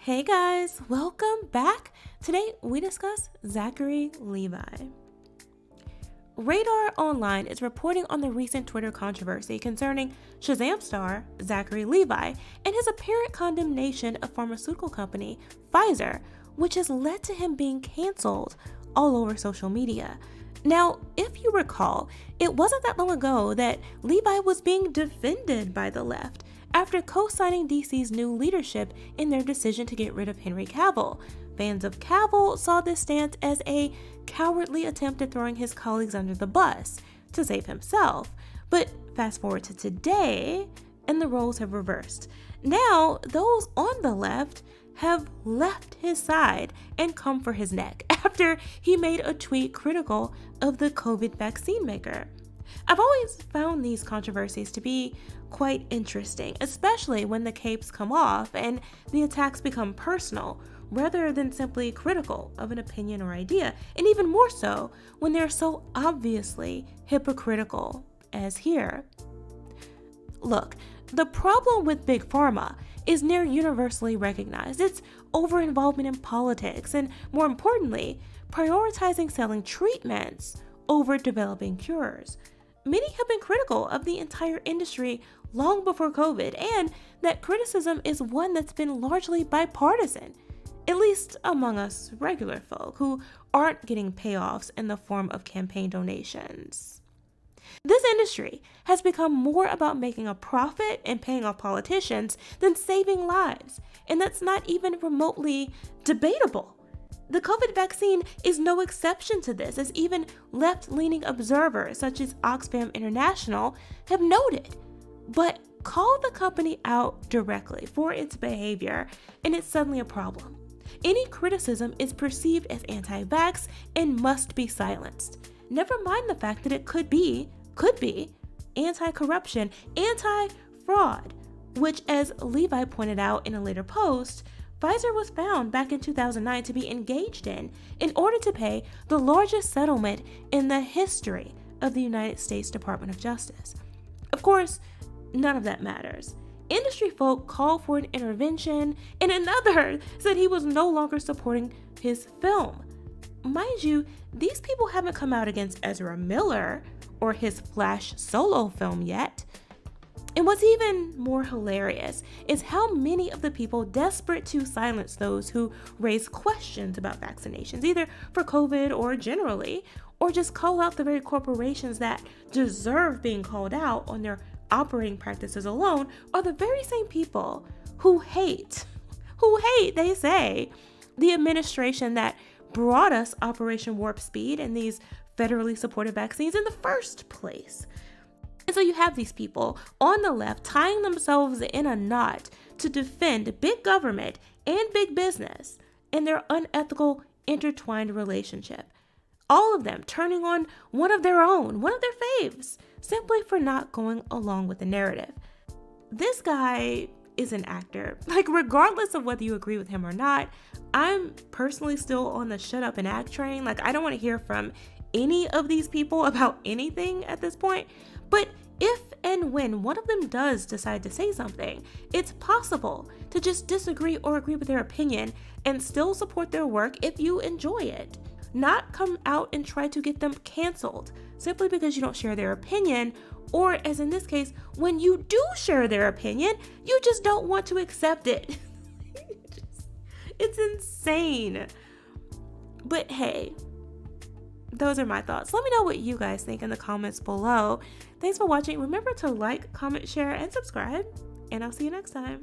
Hey guys, welcome back. Today we discuss Zachary Levi. Radar Online is reporting on the recent Twitter controversy concerning Shazam star Zachary Levi and his apparent condemnation of pharmaceutical company Pfizer, which has led to him being canceled all over social media. Now, if you recall, it wasn't that long ago that Levi was being defended by the left after co-signing DC's new leadership in their decision to get rid of Henry Cavill. Fans of Cavill saw this stance as a cowardly attempt at throwing his colleagues under the bus to save himself. But fast forward to today, and the roles have reversed. Now, those on the left have left his side and come for his neck after he made a tweet critical of the COVID vaccine maker. I've always found these controversies to be quite interesting, especially when the capes come off and the attacks become personal rather than simply critical of an opinion or idea, and even more so when they're so obviously hypocritical as here. Look, the problem with Big Pharma is near universally recognized. It's over-involvement in politics and, more importantly, prioritizing selling treatments over developing cures. Many have been critical of the entire industry long before COVID, and that criticism is one that's been largely bipartisan, at least among us regular folk who aren't getting payoffs in the form of campaign donations. This industry has become more about making a profit and paying off politicians than saving lives, and that's not even remotely debatable. The COVID vaccine is no exception to this, as even left-leaning observers such as Oxfam International have noted. But call the company out directly for its behavior, and it's suddenly a problem. Any criticism is perceived as anti-vax and must be silenced. Never mind the fact that it could be anti-corruption, anti-fraud, which, as Levi pointed out in a later post, Pfizer was found back in 2009 to be engaged in order to pay the largest settlement in the history of the United States Department of Justice. Of course, none of that matters. Industry folk called for an intervention, and another said he was no longer supporting his film. Mind you, these people haven't come out against Ezra Miller or his Flash solo film yet. And what's even more hilarious is how many of the people desperate to silence those who raise questions about vaccinations, either for COVID or generally, or just call out the very corporations that deserve being called out on their operating practices alone, are the very same people who hate, they say, the administration that brought us Operation Warp Speed and these federally supported vaccines in the first place. And so you have these people on the left tying themselves in a knot to defend big government and big business and their unethical intertwined relationship. All of them turning on one of their own, one of their faves, simply for not going along with the narrative. This guy is an actor. Regardless of whether you agree with him or not, I'm personally still on the shut up and act train. I don't want to hear from any of these people about anything at this point. But if and when one of them does decide to say something, it's possible to just disagree or agree with their opinion and still support their work if you enjoy it. Not come out and try to get them canceled simply because you don't share their opinion, or as in this case, when you do share their opinion, you just don't want to accept it. It's insane. But hey, those are my thoughts. Let me know what you guys think in the comments below. Thanks for watching. Remember to like, comment, share, and subscribe, and I'll see you next time.